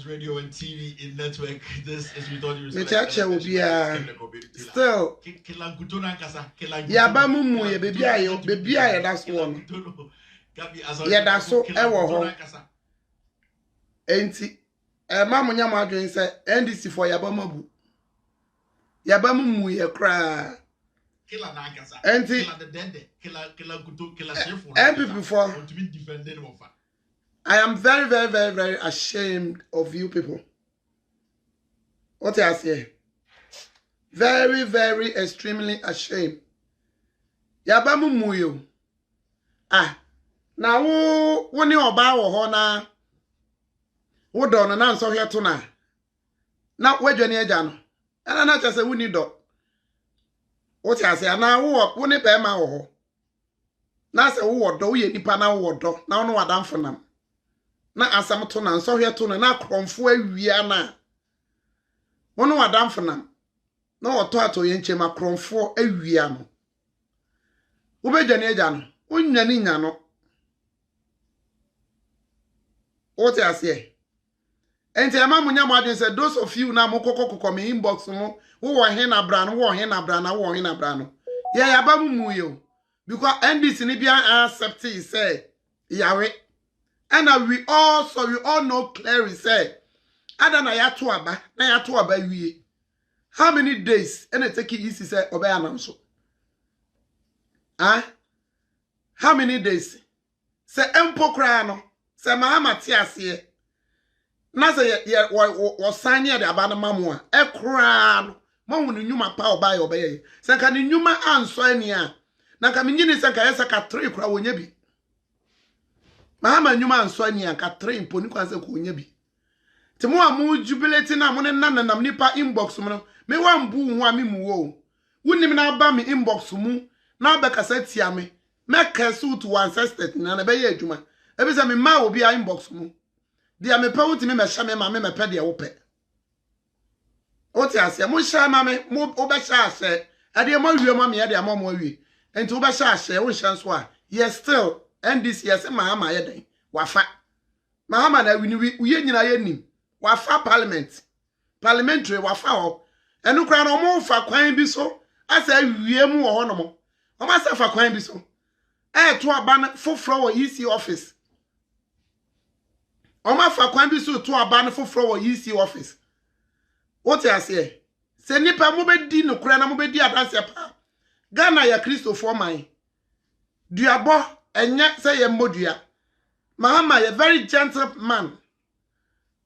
Radio and TV in network. This is we thought you the church will be still Yaba mumu ye baby ayo that's one. Yeah, that's so ewo ho. Enti mamu nya ma adwen say NDC for Yaba mabu. Yaba mumu ye kra. Killer na kasa. Enti killer the dende. Killer kuto killer chef. MP before. To be defended of. I am very, very, very, very ashamed of you people. What I say? Very, very, extremely ashamed. Yabamu muyo. Na wo ni oba wo ho na. Wo do no na nso hwe to na. Na wadwane agya no. Ana na cha se wo ni do. What I say? Na wo ni be ma wo ho. Na se wo do wo ye nipa na wo do. Na wo no wadamfo nam. Na asam to na nso hwe to na kromfo awia na wono wadamfo na oto ato ye nchema kromfo awia no wo bedwane agya no wonwane nya no ote ase enti ama munya mo adwen say those of you na mokokoko me inbox mo wo he na bra no wo he na bra na wo he na bra no ya ba mu yo because NDC ni bia accept say yawe. And we all know clearly say Adana ya to aba na ya to aba wie. How many days and it take it easy say obey anamso? How many days? Say empo kra no say mahama ti ase. Na say ye was sanye de aba na mamu a e kra no mo hu nyuma pa obey. Say ka ni nyuma anso ani a na ka menyini say ka yesa ka 3 kra wonya bi. Mahama nyuma answani anka 3 mponi kwanse ko nya bi. Timo amu jubilate na mo ne nanam nipa inbox mu no. Me wan bu hu ami mu wo. Wunim na ba me inbox mu na ba kasa tia me. Me ka suit ancestor na be ye adwuma. E bi se me ma obi a inbox mu. Dia me pa wuti me hya me ma me pe de wo pe. Oti ase mo hya ma me mo oba hya ase. Ade mo wie ma me de ama mo wie. Enti oba hya ase wo hya nso a. Yes still NDC yes mahama ye den wafa mahama na wini uye nyina ye nim wafa parliamentary wafa ho enu kra no mo fa kwan bi so asa wie mu wo no mo o ma sa fa kwan bi so to aba na foforo wo EC office o ma fa kwan bi so to aba na foforo wo EC office what you say se nipa mo be di no kra na mo be di adanse pa Ghana ya Christopher man duabo enya say ye modua mahama ye very gentle man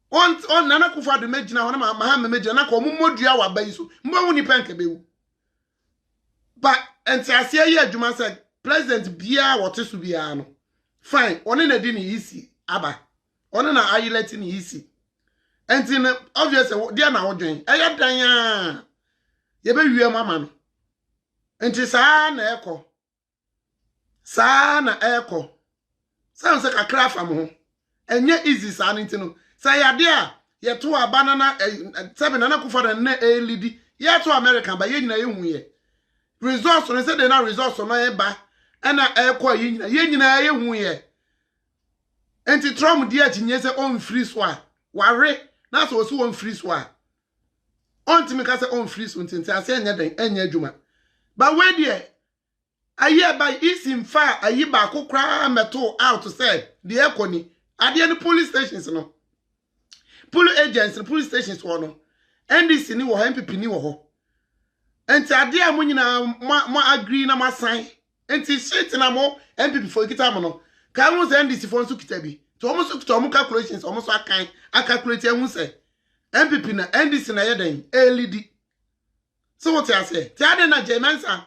on nana kufa do megina ho na mahama megina na ko mo modua wa ba yiso mbo woni penke bewu but enti ase ye adwuma say president bia wote so bia no fine one na di ni isi aba one na ayileti ni isi enti na obviously dia na wodwen eya dan a ye be wie mama no enti saa na eko na eko sanse kakra fam ho enye easy saa ntino say yade a ye to abana na sebe na kufa na elidi ye to America ba ye nyina ye hu ye resource no say de na resource no ye ba na eko ye nyina ye hu ye enti Trump dia tinye say on free so a ware na so so on free so a on timi ka say on free so ntenti ase enye den enye adwuma ba we die aye by isim fa ayi ba kokra meto out say the ekoni ade no police stations no police agents no police stations wo no NDC ni wo ha MPP ni wo ho enti ade a mo nyina mo agree na ma sign enti shit na mo MPP for kita mo no ka mo se NDC for nso kita bi to mo so kita mo calculations o mo so akan calculate ehun se MPP na NDC na yeden elidi so what you say ti ade na jemensa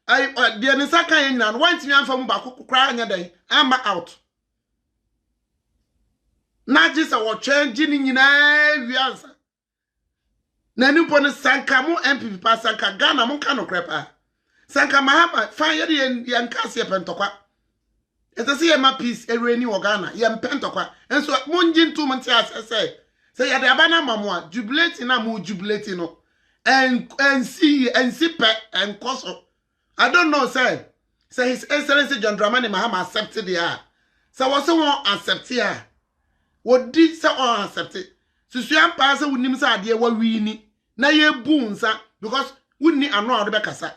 I the nsa kan nyina no want me amfa mu ba kokora anya den ama out na jisa wo change ni nyina wiansa na nipo ne sanka mo MPP pa sanka Ghana mo ka no krepa sanka Mahama fa ye de yankase ye pentokwa etase ye ma peace ereni wo Ghana ye pentokwa enso mo njintu mo ntia say ye de aba na mamoa jubilate na mo jubilate no and see pe and koso I don't know say His Excellency John Dramani Mahama accepted there so was won accept here what did say on accept it susu ampa say wonim say ade wa wi ni na ye bu nsa because wunni ano a wo de bekasa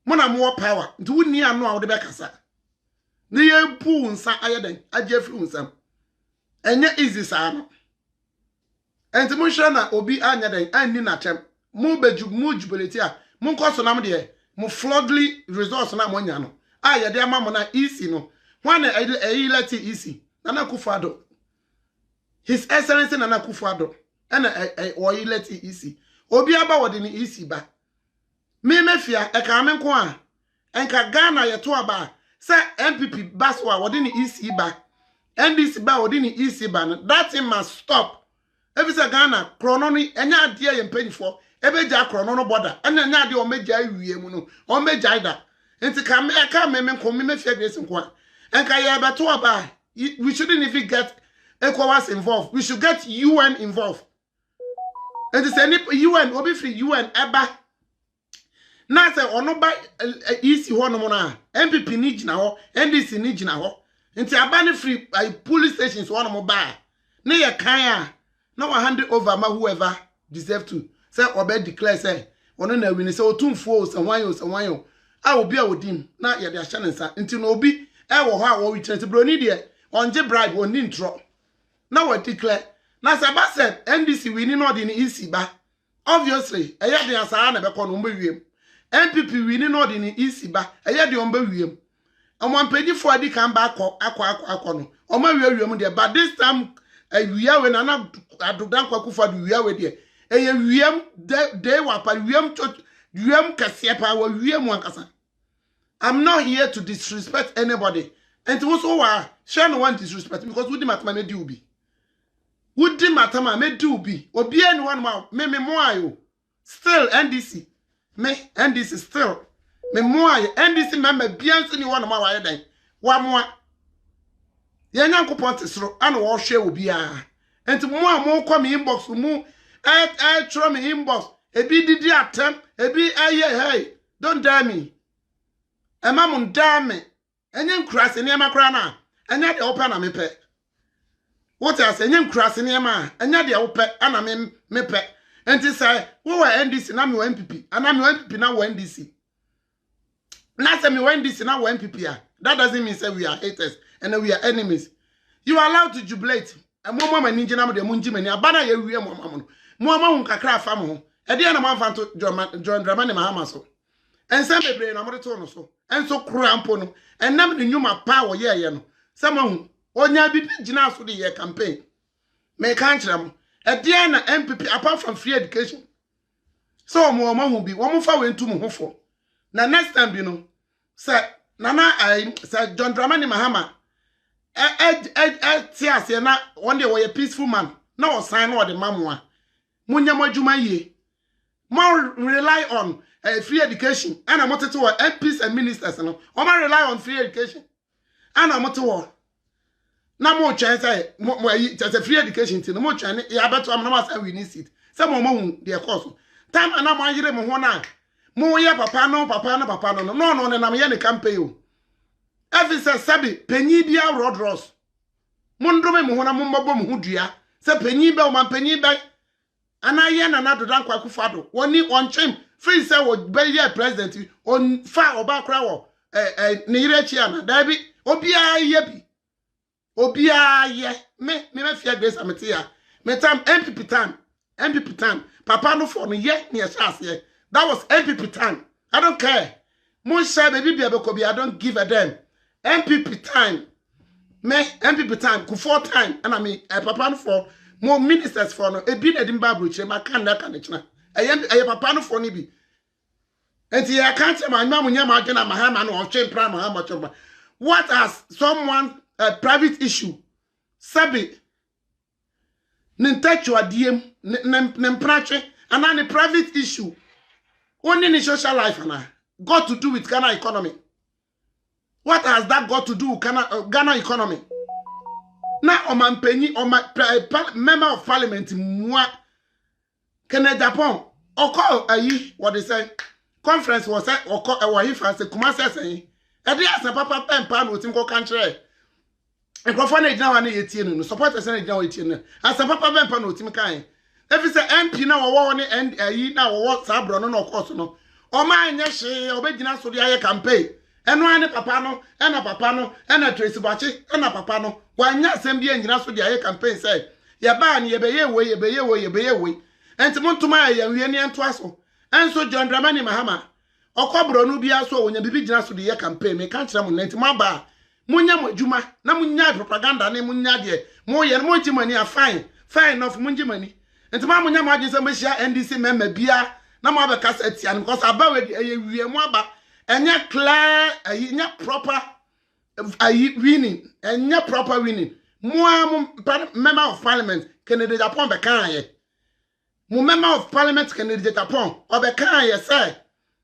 mo na mo power nti wunni ano a wo de bekasa na ye bu nsa ayeden ajefi nsa enye easy sa no enti mo hwe na obi anya den anni na chem mo beju mo jubility a mo nkoso nam de mo floodly resource na mo nya no a ye de ama mo na easy no when e let easy Nana Akufo-Addo His Excellency Nana Akufo-Addo and o let easy obi aba wode ni easy ba me mafia e ka me nko a enka Ghana ye to aba say MPP baso a wode ni easy ba NDC ba wode ni easy ba no that thing must stop every say Ghana krono ni enya ade ye mpanifo ebeja krono no border enya nya ade o meja wie mu no o meja ida enti ka me nko me mafia grace nko a enka ye be to aba we shouldn't even get ECOWAS involved. We should get UN involved. And it's any UN, obi free UN eba. Na say ono ba easy ho no mo na MPP ni gina ho, NDC ni gina ho. Nti aba ni free police stations ho no mo ba. Na ye kan a na wa hand over ma whoever deserve to. Say obe declare say ono na win say otumfo o sanwan yo. A obi a odim na ye de ahya nsa. Nti no obi e wo ho a wo return ti bro ni de onje bribe oni intro. Now we declare. Now Saba said NDC we need not in easy ba. Obviously, I had the answer na be kono mbe MPP we need not in easy ba. I had the ombe wiem. And one pedi for di kan ba akọ no. Oma wiem there but this time we are when na adodan Akufo-Addo we are we there. Wiem de wa pa wiem kase pa wa wiem ankasa. I'm not here to disrespect anybody. And also wa share no one disrespect because we di matama me di ubi. Would matama me do be obi anyone ma me mo ayo still NDC me NDC still me mo ayo NDC member bianso ni one ma wa yedan wa mo ye nyankopon tesoro ana wo hwe obi a enti mo a mo kwa me inbox mu tro me inbox ebi didi atem ebi hey don't dare me ema mo dare me enye nkurase ne makra na enya de open na me pe what I say, you cross in your man, and you're the open, and I mean, me pet. And to say, who are NDC, and I'm your MPP, and I'm your MPP now, NDC. Not say me NDC now, MPP. That doesn't mean say we are haters and we are enemies. You are allowed to jubilate. And Mama Ninja Nama de Munjimani, a banner you, Mamma. Mama Kakra Famo, a dear man fan to John Dramani Mahama so. And some brain, I'm going to so. And so crampono, and number the new power, yeah, someone. Onya bibi gina so the year campaign. Me can't ram. A Diana MPP apart from free education. So more will be one for into Muhofo. Now next time you know, sir Nana I said John Dramani Mahama. Tias na one day were a peaceful man. No sign or the mamma. Munya Mojuma ye. More rely on free education. And I'm not to MPs and ministers. No, or rely on free education. And I'm not to na mo chance mo just a free education tin mo chance ya beto am na ma say we need it say mo hu de course time na mo yire mo ho na mo ye papa no na me ye ne campaign o every say sabi panyi bia road ross mo ndome mo ho na mo mbabo mo hu dua say panyi be o man panyi be ana ye na dodan Akufo-Addo woni on chim free say wo be ye president on fa oba kra wo ne yire chi ana da bi obi a ye bi Obia ye me fear grace ametia. Me time MPP time. Papa no for me ye near chance ye. That was MPP time. I don't care. Mon share baby be abekobi. I don't give a damn. MPP time. Me MPP time. Kufor time. And I mean papa no for more ministers for no. E bi na dimba bruche ma kan na kan china. Eye papa no for ni bi. Enti I can't say my mama nya ma dwena mahama no otwe pra mahama chomba. What has someone a private issue? Sabi Nintechwa diem nemprache and a private issue. Only in social life and got to do with Ghana economy. What has that got to do with Ghana economy? Now, Oman Penny or my member of parliament, moi, Kenneth Japon, or call what they say, conference was said, or call a wife as a Kumasa saying, and there's a papa pen pan with him go country. And profane now and 18, support a senate now 18, as a papa pen pan with him kind. If it's an MP now, or one and now what Sabron no course no. O man, yes, obedient to the campaign. And one papano, and a papano, and a trace bachi, and a papano. Why not send the engine to the campaign say, Yaban, ye be away. And to Montumaya, and Twasso. And so John Dramani Mahama. O Cobro Nubia so when you be just to the campaign, may catch them on Mamba. Munya Juma, Namunya propaganda, name Munya, more and more money are fine enough Munji money. And tomorrow, Munya is a Messia NDC member, Bia, Namaba Cassetian, because about it, and yet clear, yet proper winning, and yet proper winning. More member of parliament, Kennedy upon the Kanye. More member of parliament, Kennedy upon, or the Kanye, say.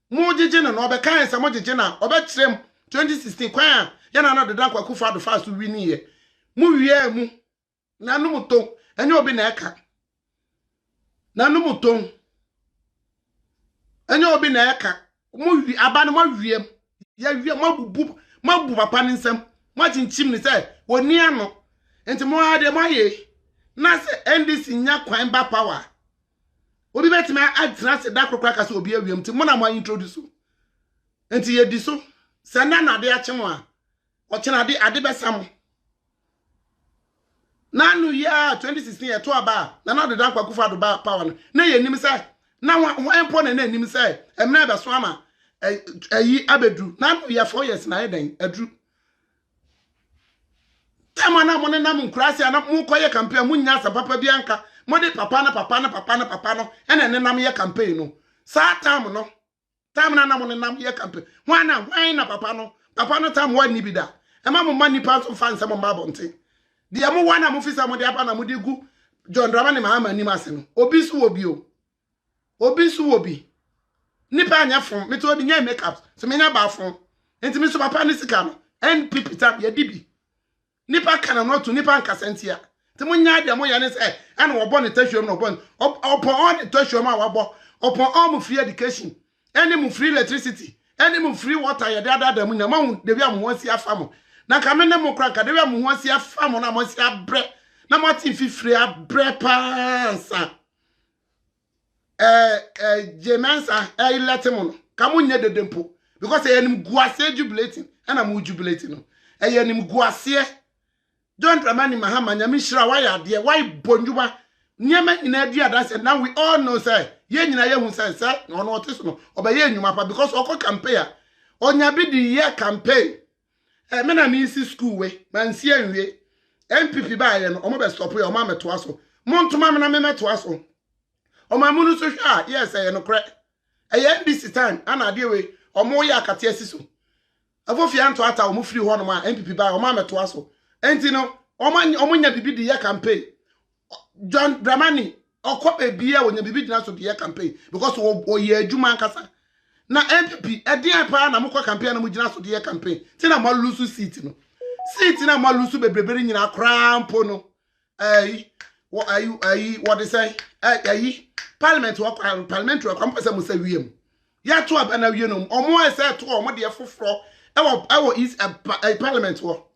More Jijin or the Kanye, some more Jijina, or bet them 2016, Quaya, Yana the Danko Kufa the first to win here. Muye mu, Nanuto, and you'll be Naka. Nanuto. And you'll be Naka. Movie about my VM. Ya mabu papa ninsem. Martin chimney say, "O niano." And tomorrow de moye. Na se NDC nya kwan ba power. Obi betime address that cracker so obi awiem ti mo na mo introduce. Enti ye di so. Se na de ache mo a. O che na ade besam. Na nu ya 2016 ye to aba. Na de dan kwakufa do ba power. Na ye nim say na wan po na nim say emna be so ama ayi abedru na ya 4 years na eden adru tama na mo na mo nkrasi na mo koye campaign mo nya sa papa bi anka mo de papa no ene ne nam ye campaign no sa tam no tam na mo ne nam ye campaign wan na papa no tam wan ni bi da e ma mo mani pa so fan se mo ma bonte de mo wan na mo fisa mo de apa na mo de gu John Dramani Mahama ni mase no obi su obi nipa anya fon me to obi nya makeup so me nya ba fon enti me so papa ni sika no NPP tam ye dibi nipa kana no to nipa nkasentia te mo nya de mo ya ne say ana wo bo ne tashuom no bo upon all the tashuom a wo bo upon all mo free education any mo free electricity any mo free water ye da mo nya mo de bia mo si afamo na ka me ne mo kra ka de bia mo si afamo na mo si abre na mo tin fi free abre pansa Jemensa letemo kamu nye de dempo because enim guase jubilating and am jubilating no enim guase John Dramani Mahama nyame hira why ade why bonjuma nyama ina di adanse now we all know say ye nyina ye hu say ono otiso no obaye enwuma pa because okọ campaign onya bi di year campaign me na me si school we man si anwie MPP ba ye no omo be stop ye omo ameto aso montuma me na me meto aso Omamunu so hwa yes no kre NDC time ana de we omo ya akate asiso afofia anto ata omo free ho no ma MPP ba omo ameto aso enti no omo nya bibi de year campaign John Dramani okope bia wonya bibi dina so de year campaign because o ye adwuma nkasa na MPP edian pa na mokọ campaign na mo gina so de year campaign ti na mo lose seat na mo lose bebrebere nyina krampo no what they say parliament work parliamentary company mo say wiem ya to abana wie no omo say to omo de foforo ewo is a parliament wo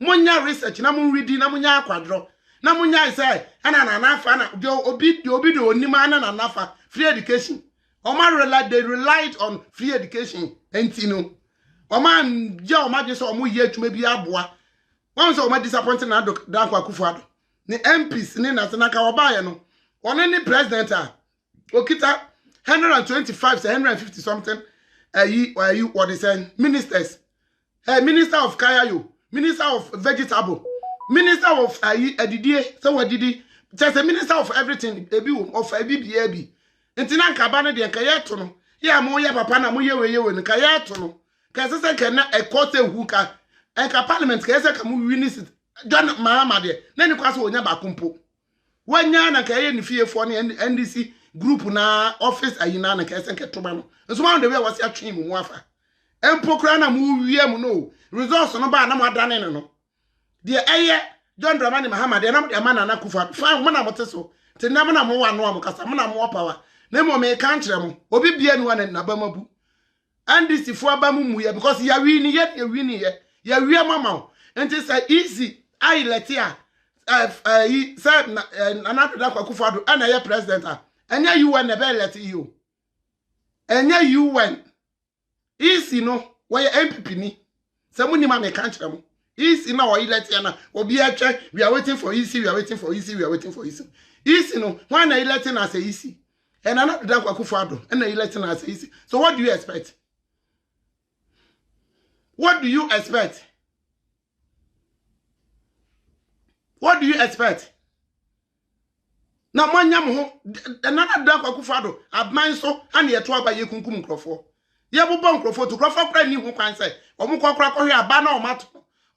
monya research na mo read na monya akwadro na monya say ana na afa na obi de onima na afa free education omo they relied on free education enti no omo je omo je so omo ye atuma bi aboa Once o ma disappointing na Dankwa Akufo-Addo. Ni MPs ni na senaka obaye no. One ni president okita 125 to 150 something what they say ministers. Minister of Kayayo, Minister of Vegetable, Minister of Adidie, so what did he? Just a minister of everything, of ABBAB. Intina Cabana de Kayatono. Ya moya papa na moye we Kayatono. Kasa can a quarter hooka. And parliament Kasa can win it. John Mahama de. Then you pass on Yabakumpo. One yana Kayan fear for the NDC group na office ayina na Kasa Ketobano. So one the way was your team wafa. Empokrana mu wiem no results no ba na madane no de eye John Dramani Mahama de na man na Akufo-Addo fa na moteso te na na mo wano amkasa na mo power na mo me kan kire mo obi bia ni wana na ba mabu andisi fo aba mu ye because ya wi ni ya wi mama enti say easy I let ya he said na Akufo-Addo ana ye president anya you when the be let you anya you when Easy no, why MPP ni? Somebody ma me can't tell me. Easy no, why let na? Obi atwa, we are waiting for easy, we are waiting for easy, we are waiting for easy. Easy no, why na letting us say easy? And another Dankwa Akufo-Addo, and na letting us say easy. So what do you expect? What do you expect? What do you expect? Na manyam ho, another Dankwa Akufo-Addo, abman so, and ye to aba ye kunkum nkrofo. Ye bo bon krofo to krofo kra ni ho kwan se omo kokra ko hwe aba na omato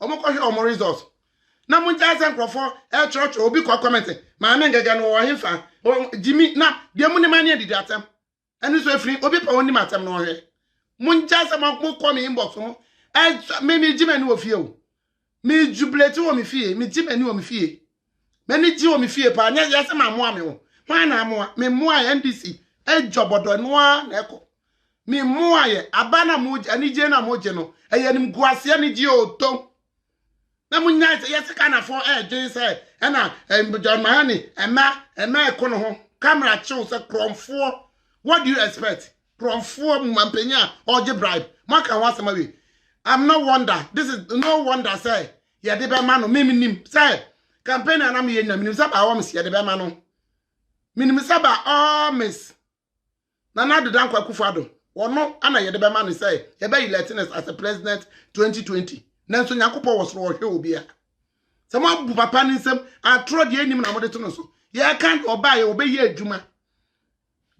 omo ko hwe omo results na mun ja se krofo e church obi ko comment ma me ngege no wo hefa Jimmy na de mun ni mani edidi atem eni so efri obi pa woni matem no hwe mun ja se mo ko me inbox mo me Jimmy ni wo fie o me jubilate wo me fie me Jimmy ni wo me fie me ni ji wo me fie pa nya ye se ma mo ame wo hwan na mo me mo NDC e jobodo no na eko mi muaye abana muji anije na moje no eyenim guase anije oto na munya yes kana for dwen say na John Mahani ema ekono ho camera chill say kromfo. What do you expect? Kromfo mampenya oje bribe maka wasema we. I'm no wonder, this is no wonder say ye de be ma no miminim say campaign na me yenya minim say ba wo me ye de be ma no minim say ba all miss na Dankwa Akufo-Addo. Ono ana ye de be man say ye be electing as a president 2020 nanso Nyankopɔ was ro hwe obi a se mo abu papa ni nsem atro de anim na mo de to no so ye kan oba ye obe ye adwuma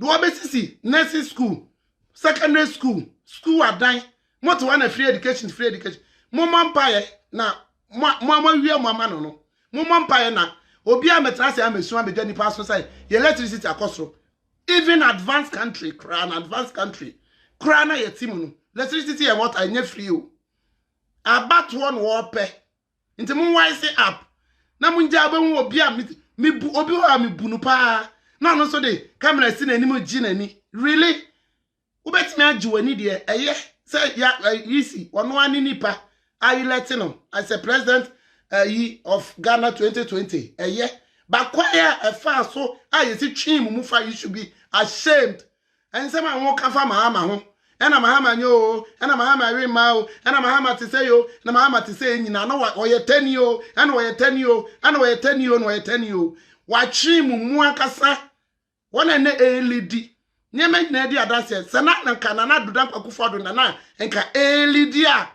do obe sisi nursing school secondary school adan mo to wana free education mo mampaye na mo wie mo ama no mo mampaye na obi a metra se amesu amedwa ni pass so say ye electricity akosoro even advanced country Krana ye timu no. Electricity and water anye free o. About one war pe. Nti mun wise up. Na mun jabe hu obi a mi bu obi ho mi bunu pa. Na no so de camera si na ni mo gi na ni. Really? Ubetimi agi wani de eye say ya easy ono ani nipa. I let no as a president of Ghana 2020. Eye ba kwaya e fa so ayesi twin mu fa you should be ashamed. And some I won't come from Mahama, and a Mahama yo, and a Mahama Rimao, and a Mahama to say yo, and a Mahama to say, you know what, or you 10 yo, and or you 10 yo, and or you 10 yo, and or you 10 yo. Watch him, Muakasa, one and a lady. Never Nedi Adasia, Sanat Canana, Dankwa Akufo-Addo, Nana, and Ka Elidia,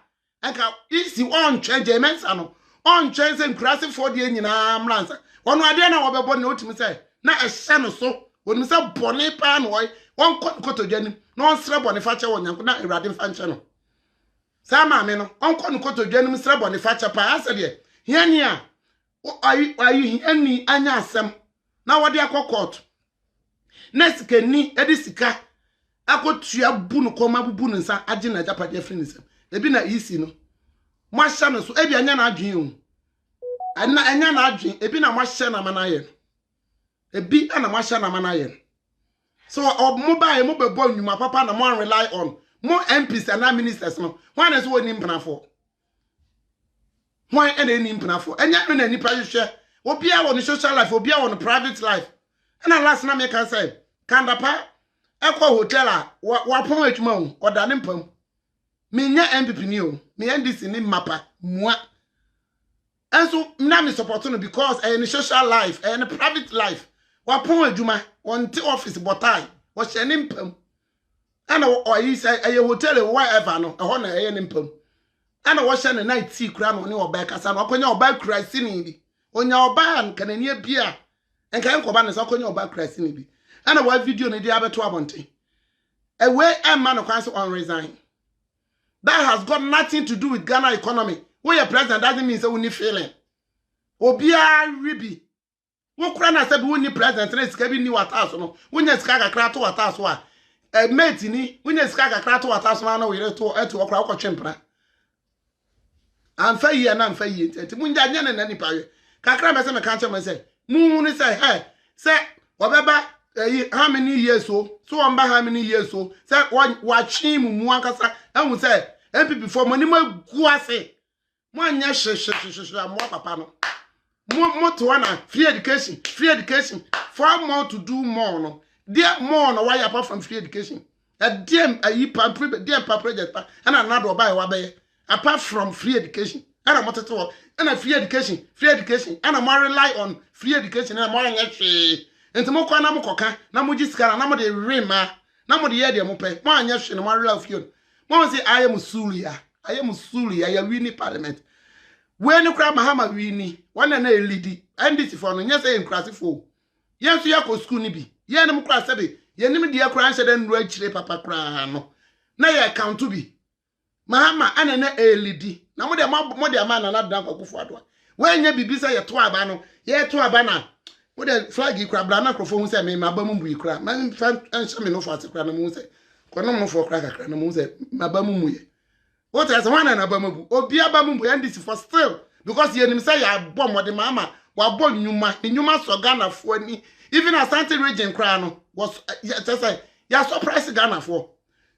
and Ka easy on change a mensano, on change and crassing for the Indian Amlanza. One idea now about no to me say, not a son or so, when Mr. Bonnie Panway. One koto jeni no nsre Boniface wonyanko na Awurade mfanche no sama me no on koto jeni nsre Boniface pa ase de hiani a ayi hiani anya asem na wode akokot na sika ni edisika akotua bu no koma bubu no nsa age na japade afri nsem ebi na isi no mo ahya no so ebi anya na adwen o anya na adwen ebi na mo ahya na manaye ebi ana mo ahya na manaye. So mobile born you my papa na more rely on more MPs and ministers no. Why is what nimpana for? Why any nimpana for? And yet when any private share, obia on the social life, obia on the private life. And last na me can say, Kandapa, Echo Hotel, wapon it mo, or danimpum. Me nya MPP new, me NDC ni mapa, moi. And so now me support no because any social life, any private life. Wa pon adwuma, won te office botai, wa hye ne mpam. Ana o yi say a hotel whatever no, e ho na e ne mpam. Ana wo hye ne night tea kura no ne oba kasa no, akonya oba kura sini bi. Onya oba nka na nie bia. Enka enkoba ne so akonya oba kura sini bi. Ana wa video ne dia beto abonte. Away and man on resign. That has got nothing to do with Ghana economy. Where your president doesn't mean so we need feeling. Obia ribi. Wo kura na said we need president na sika bi ni wataso no. Wonya sika kakra to wataso a. Mate ni wonya sika kakra to wataso na we re to eto okra okotwempra. Amfa yi na amfa yi enti munya nya na nipa we. Kakra be se me kan che me say mu ni say hey say obeba how many years so on by how many years so say watching mu ankasa ehun say MPP for money ma guase mo anya hye mo papa no mo to na free education for more to do more no there more no why apart from free education that dem ayi pa project pa and another buy wa be apart from free education and I'm to and free education and I'm more rely on free education and more anya hye enti mo kwa na mo koka na mo gisikara na mo de rema na mo de ye de mo pe mo anya hwe no mo real field mo say I am Suli ya wini parliament we ni kra mahama wini wana na elidi ndc for no nyese enkrasifo yenso ya ko school ni bi ye ni mo kra sebe ye ni me de kra anse de nru akire papa kra no na ye account bi mahama ana na elidi na mo de ama na na dan kwakufo adwa we nya bibisa ye to aba no ye to aba na wo de flag ikra bra na krofo hu se me maba mu bu ikra man fa enche me no fo asekra na mu se kono mo fo kra kakra na mu se maba mu ye what as one na ba mu bu obi aba mu bu ndisi for still because ye nim say ya bom de mama wa bom nyuma so Ghana fo ni even Asante region kra no was just say ya surprise Ghana fo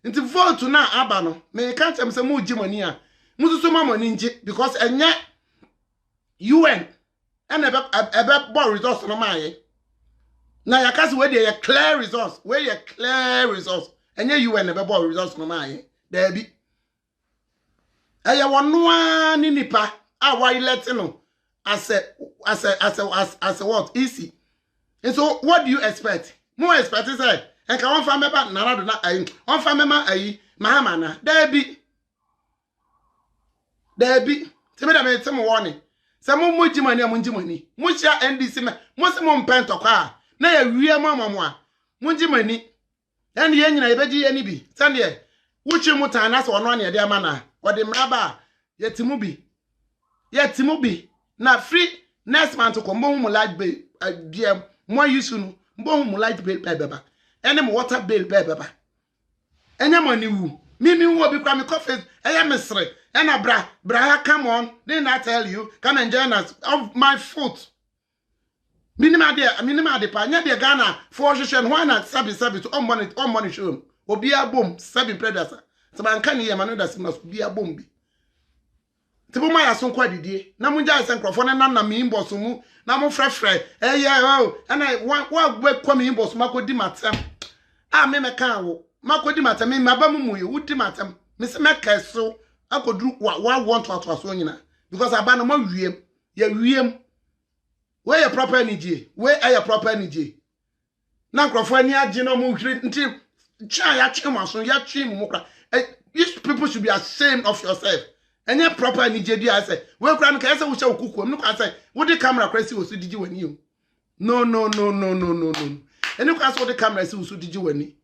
nti vote na aba no me kan tem se mu jimani a mu susu mamani nje because enye UN and ebe ball results no maye na yakasi we dey clear results enye UN ebe ball results no maye there be aya wonwa ni nipa a why let no as a what easy. And so what do you expect? More expect say and can one family member na do na ayi one family member ayi mahama na there be tell me that me tell me warning. Se mo mujimani mo chia NDC me mo se mo mpento kwa na ya wie mama a mujimani and ye nyina ye beji ye ni bi sande wuchi mutan na so ono ne de ama na ode mraba yetimu bi na free next month ko mo mu large bill bia mo yusu no mo mu large bill beba ene mo water bill beba enya mani wu mimi wo bi kwa me coffee eya mesre ena bra come on didn't I tell you come and join us of my foot minima de pa nya de Ghana for hwehwe ho na sabi to on money show obi abom sabi predator so man kan ye manu da sim na obi abom bi tibo ma ya so kwa didie na munja ase nkrofo na me inbox mu na mo frefre o ena wa gbe kwa me inbox makodi matem a me kan wo makodi matem me mabamu mu ye wudi matem me se meka so akodru wa want to so nyina because abana mo wiem where your proper energy na nkrofo ani age no mo hwiri nti twa ya twema so ya twem mo kra these people should be ashamed of yourself any proper energy do I say we kra no ka say wo hye okukuom no ka say wo de camera kra si wo so digi wani o no any ka say wo de camera si wo so digi wani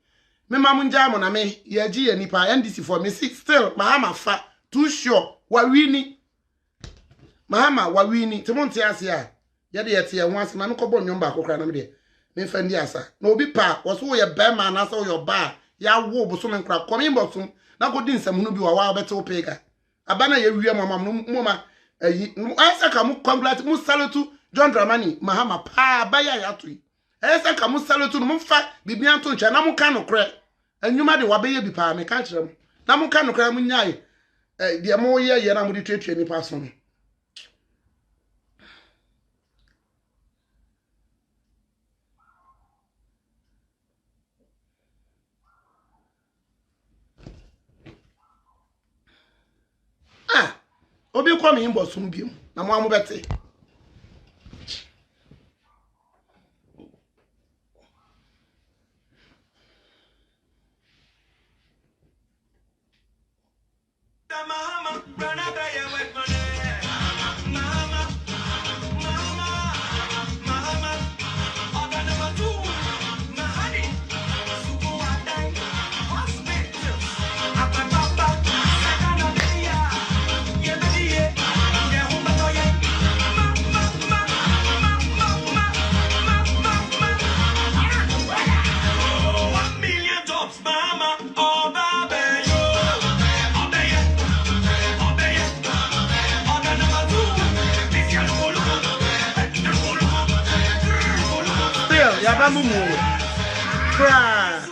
me mamunja mo na me ye gi ye nipa NDC for me still mahama fa too sure wa wini mahama wa wini timonti ase a ye de yete ye ho ase na me kobo nwom ba kokra na me de me fa ndi asa na obi pa wo so ye be ma na so yo ba ya wo bo so me nkra komi mbosum na go di nsam no bi wa bete o pega abana ye wie mama mo ma ayi asa ka mu congratulate mu salutu John Dramani mahama pa ba ya to yi asa ka mu salutu no mu fa bibia to ncha na mu ka no kre anwuma de wa be ye bi pa me ka kire mu na mu ka no kre mu nyae de mo ye na mu di twetwe ni pa so no obi kwa me inbox mbiem na mo amobete Yabamumu cry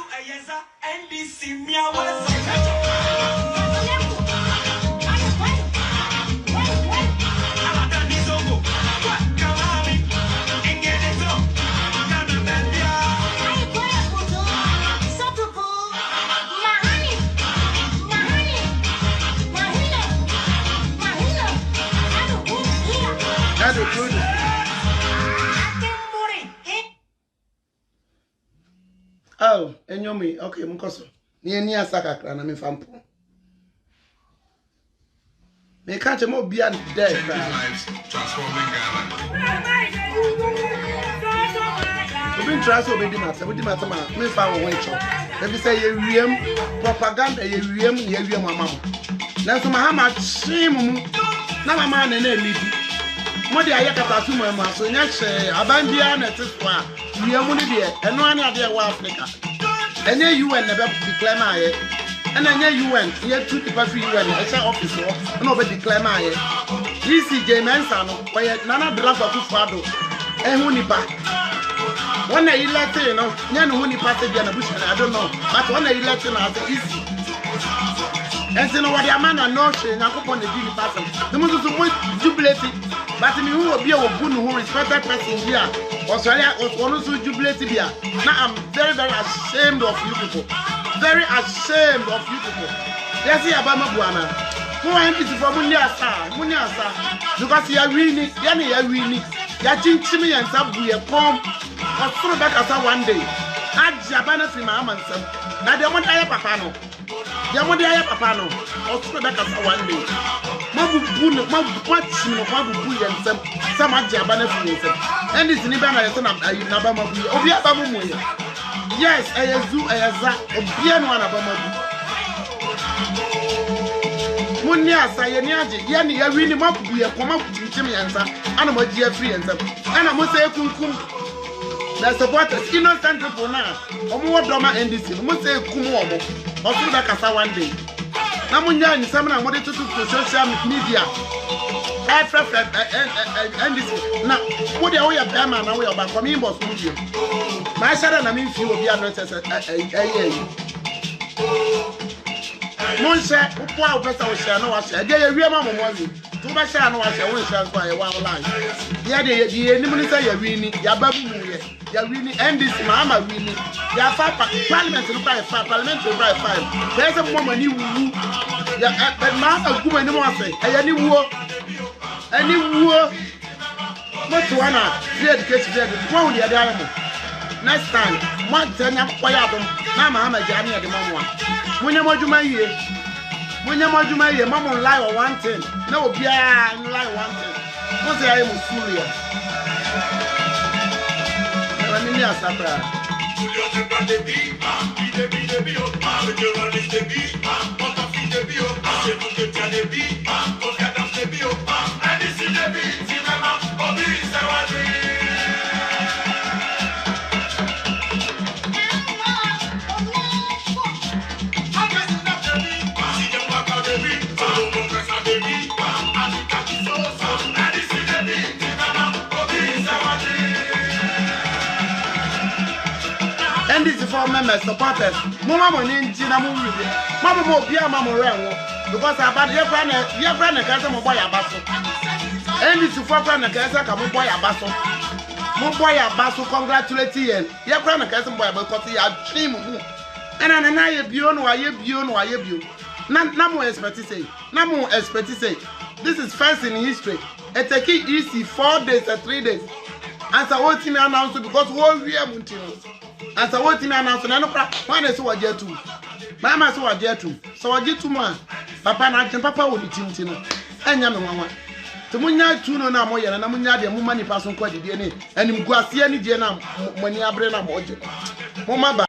oh, enyomi, okay, mkoso. Ni asaka kra na me fampo. Me can't mo bia there. Transforming Ghana. We been trying to be matter. We matter ma me fa wo wencho. Maybe say ye wiem propaganda ye wiem mama. Na so mahama chim na mama na na elidi. Mo de ayakata su mo so nya hye abandia na teswa. Wiem ni de eno ane ade wa Africa. Enye UN never declare my and enye UN here 2 people UN e office wo na obe declare my ECJ Mensa no why nana driver ku fado ehun nipa when I elect you know nya no hu nipa se bia na bush I don't know but when I elect na as easy and say no what the man no she yakopon na di nipa sem the mo so mo jubilate but me who obi e wo bu no respected person here Australia also jubilate bia. Now I'm very ashamed of you people. Very ashamed of you people. Yes, Abama Buana. Who am is from Munyasa? Because you are winning, you winning. You are chimney and sabu a palm or throw back as one day. Add Jabana Simamanson. Now they want Aya Papano. They want Aya Papano or throw back as one day. Mabu Bunu, Mabu and some Jabana and this Nibana is Nabama. Obia Bamu. Yes, Ayaza, Obian one Abama. Munya Sayaniaji, Yani, I really must be a common Jimmy answer, and I'm a dear free answer. And I must say, Kum. The supporters, innocent people now, or more drama and this, must say Kumomo, or through the Casa one day. Namunya in some I wanted to social media. And this now, what the way of them and away about for me was moving. My shadow, I mean, few of you are not as a Monse, who person shall know us. I gave you a money. Too much I know I will shall buy a one line. Yeah, the enemy say you're winning, Yababu, you're winning, and this mamma winning. You are parliament to buy 5, parliament to buy 5. There's a woman you woo. But mamma, who anymore say, any war. Not one, fear the case, won't the diamond. Next time, one turn up quiet. Mama, Jamie at the moment. When you want to my year, Mamma lie or one thing. No, yeah, lie one thing. What's the aim of Syria? I mean, yes, and this is for members, supporters. Mama, Mama, because about your friend, a boy abaso. And this is for friend, a boy abaso. Moboy abaso, congratulate you. Your friend, a cousin boy, because you are dream. And I beyond why you. None more expect to say. This is first in history. It take it easy 4 days or 3 days. As I want me announce because we are Muntino. As I want me announce, and I know why they so I get to. Mama so I get to. So I get to one. Papa and Papa will be Tintino. And Yamama. To Munya Tuno na moya and Amunya de Mumani Passon Quadi DNA and Guasiani Jena when you are Brena Mojo. Mama.